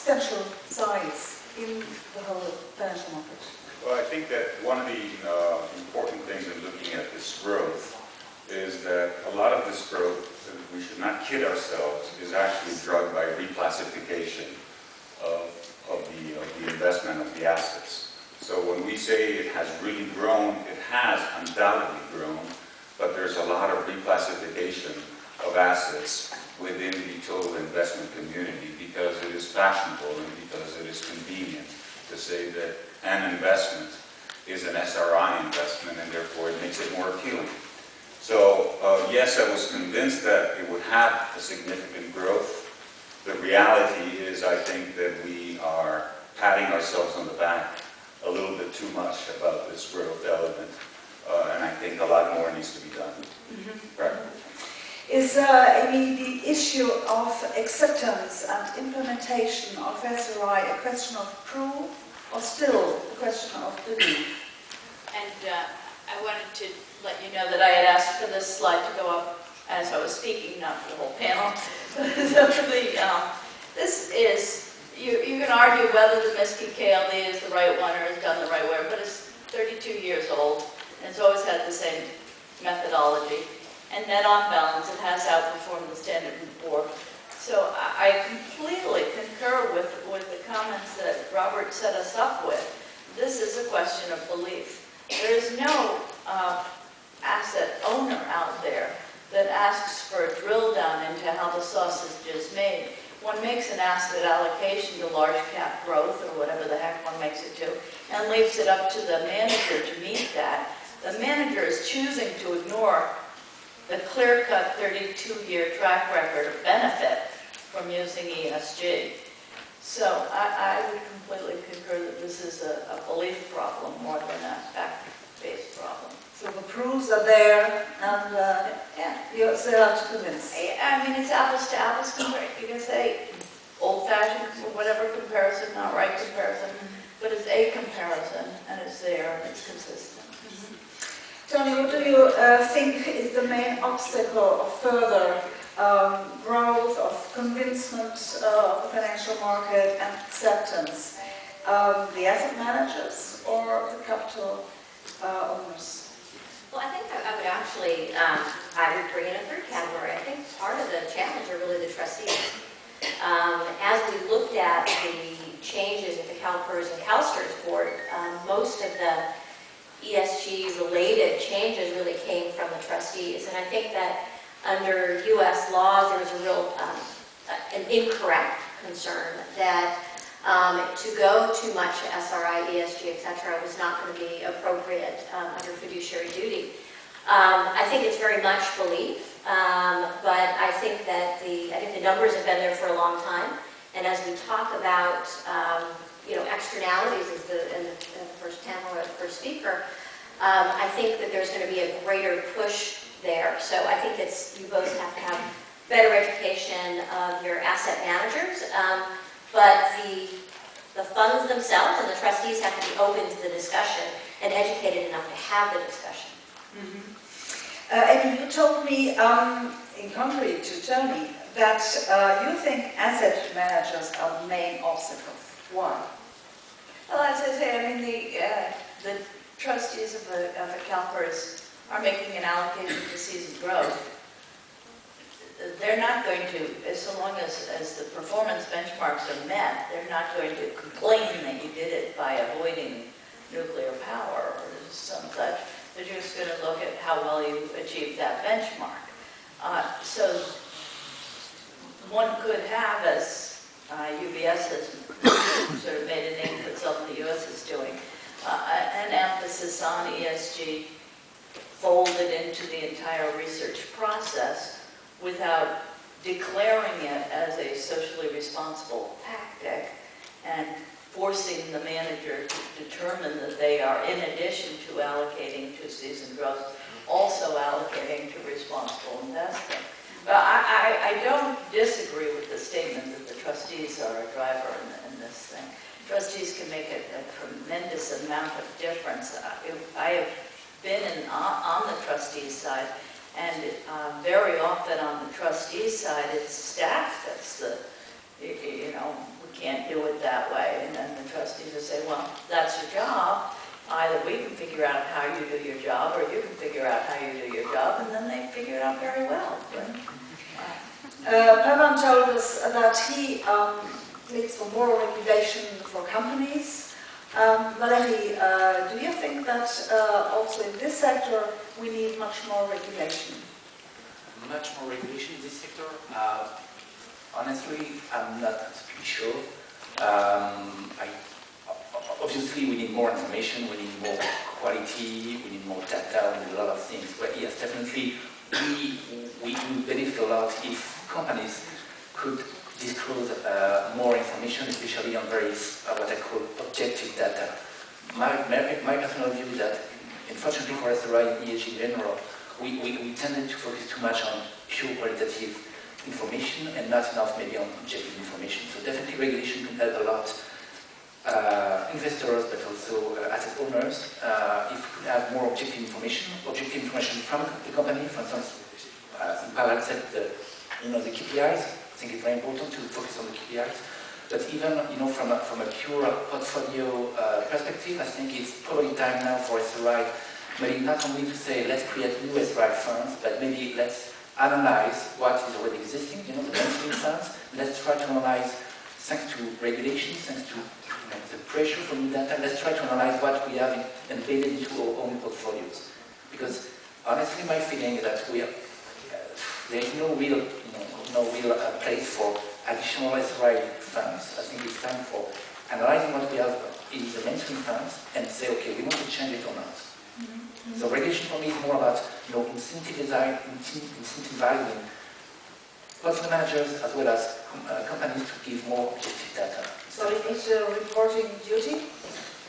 substantial size in the whole financial market? Well, I think that one of the important things in looking at this growth is that a lot of this growth, we should not kid ourselves, is actually drugged by reclassification of the investment of the assets. So when we say it has really grown, it has undoubtedly grown, but there's a lot of reclassification of assets within the total investment community because it is fashionable and because it is convenient to say that an investment is an SRI investment and therefore it makes it more appealing. So yes, I was convinced that it would have a significant growth. The reality is, I think that we are patting ourselves on the back a little bit too much about this growth element, and I think a lot more needs to be done. Mm-hmm. Right. Is the issue of acceptance and implementation of SRI a question of proof or still a question of belief? And I wanted to let you know that I had asked for this slide to go up as I was speaking, not for the whole panel. This is, you can argue whether the MISCI KLD is the right one or is done the right way, but it's 32 years old and it's always had the same methodology. And net on balance, it has outperformed the Standard & Poor's. So I completely concur with the comments that Robert set us up with. This is a question of belief. There is no asset owner out there that asks for a drill down into how the sausage is made. One makes an asset allocation to large cap growth or whatever the heck one makes it to and leaves it up to the manager to meet that. The manager is choosing to ignore the clear-cut 32-year track record of benefit from using ESG. So I would completely concur that this is a belief problem more than a fact-based problem. So the proofs are there, and yeah, you're still to convince. I mean, it's apples to apples comparison. You can say old-fashioned, whatever comparison, not right comparison, but it's a comparison, and it's there, and it's consistent. Toni, what do you think is the main obstacle of further growth, of convincement of the financial market and acceptance? The asset managers or the capital owners? Well, I think I would actually, I would bring in a third category. I think part of the challenge are really the trustees. As we looked at the changes at the CalPERS and CalSTRS board, most of the ESG-related changes really came from the trustees. And I think that under U.S. laws, there was a real, an incorrect concern that to go too much to SRI, ESG, etc. was not going to be appropriate under fiduciary duty. I think it's very much belief, but I think that the numbers have been there for a long time. And as we talk about externalities as in the first panel or the first speaker, I think that there's going to be a greater push there. So I think you both have to have better education of your asset managers, but the funds themselves and the trustees have to be open to the discussion and educated enough to have the discussion. And you told me, in contrary to Toni, that you think asset managers are the main obstacle. Why? Well, as I say, I mean, the trustees of the CalPERS are making an allocation to seasoned growth. They're not going to, so long as the performance benchmarks are met, they're not going to complain that you did it by avoiding nuclear power or some such. They're just going to look at how well you achieved that benchmark. So one could have, as UBS has sort of made a name for itself in the US is doing, an emphasis on ESG folded into the entire research process without declaring it as a socially responsible tactic and forcing the manager to determine that they are, in addition to allocating to seasoned growth, also allocating to responsible investing. But I don't disagree with the statement that the trustees are a driver in this thing. Trustees can make a tremendous amount of difference. I have been on the trustees side, and very often on the trustees side, it's staff that's we can't do well, that's your job. Either we can figure out how you do your job, or you can figure out how you do your job, and then they figure it out very well. Pavan told us that he pleads for more regulation for companies. Valéry, do you think that also in this sector we need much more regulation? Much more regulation in this sector? Honestly, I'm not absolutely sure. Obviously, we need more information, we need more quality, we need more data, we need a lot of things. But yes, definitely, we benefit a lot if companies could disclose more information, especially on very, what I call, objective data. My personal view is that, unfortunately for SRI and ESG in general, we tended to focus too much on pure qualitative information and not enough maybe on objective information. So definitely regulation can help a lot investors, but also asset owners, if we could have more objective information from the company. For instance, Pavan said the KPIs. I think it's very important to focus on the KPIs. But even from a pure portfolio perspective, I think it's probably time now for SRI, maybe not only to say let's create new SRI funds, but maybe let's analyze what is already existing, the mainstream funds. Let's try to analyze, thanks to regulation, thanks to the pressure from the data, let's try to analyze what we have embedded into our own portfolios. Because honestly, my feeling is that there is no real place for additional SRI funds. I think it's time for analyzing what we have in the mainstream funds and say, okay, we want to change it or not. Mm-hmm. So regulation for me is more about incentivizing portfolio managers as well as companies to give more objective data. So it needs a reporting duty?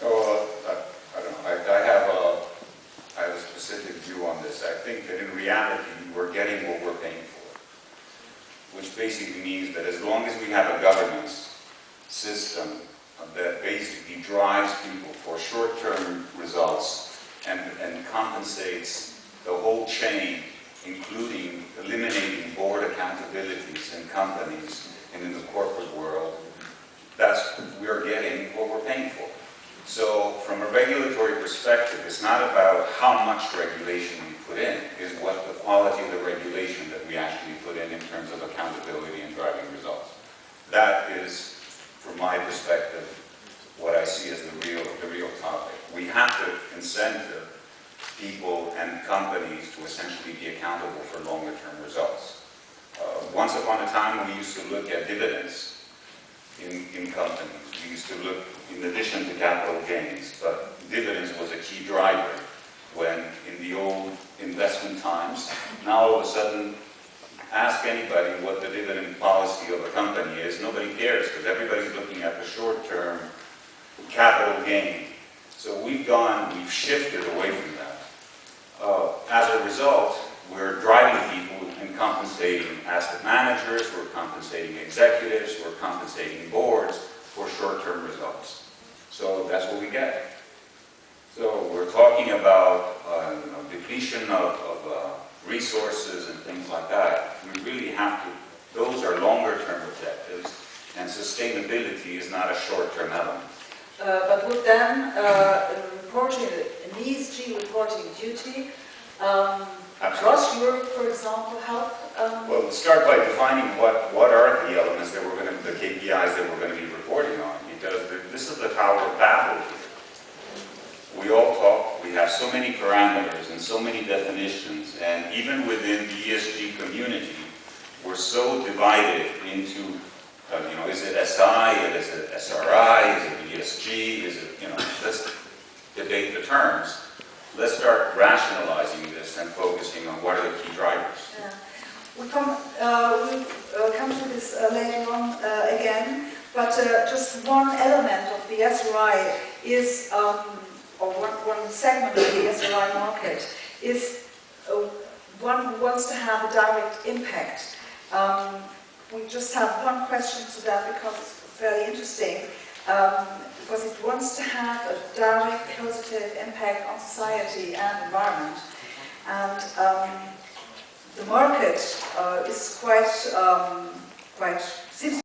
Oh, I don't know. I have a specific view on this. I think that in reality, we're getting what we're paying for, which basically means that as long as we have a governance system that basically drives people for short-term results and compensates the whole chain, including eliminating board accountabilities in companies and in the corporate world, we're getting what we're paying for. So from a regulatory perspective, it's not about how much regulation we put in, it's what the quality of the regulation that we actually put in terms of accountability and driving results. That is, from my perspective, what I see as the real topic. We have to incentive people and companies to essentially be accountable for longer-term results. Once upon a time, we used to look at dividends in companies. We used to look, in addition to capital gains, but dividends was a key driver when, in the old investment times, now all of a sudden, ask anybody what the dividend policy of a company is, nobody cares, because everybody's looking at the short-term capital gain. So we've shifted away from that. As a result, we're driving people and compensating asset managers, we're compensating executives, we're compensating boards for short-term results. So that's what we get. So we're talking about depletion of resources and things like that. We really have to, those are longer-term objectives, and sustainability is not a short-term element. But would then an ESG reporting duty across Europe, for example, help? Well, let's start by defining what are the elements that we're going to, the KPIs that we're going to be reporting on, because this is the Tower of Babel here. We all talk, we have so many parameters and so many definitions, and even within the ESG community, we're so divided into, is it SI, is it SRI, is it ESG, is it, let's debate the terms. Let's start rationalizing this and focusing on what are the key drivers. Yeah. We'll come to this later on again, but just one element of the SRI is, or one segment of the SRI market is one who wants to have a direct impact. We just have one question to that because it's very interesting. Because it wants to have a direct positive impact on society and environment. And the market is quite seems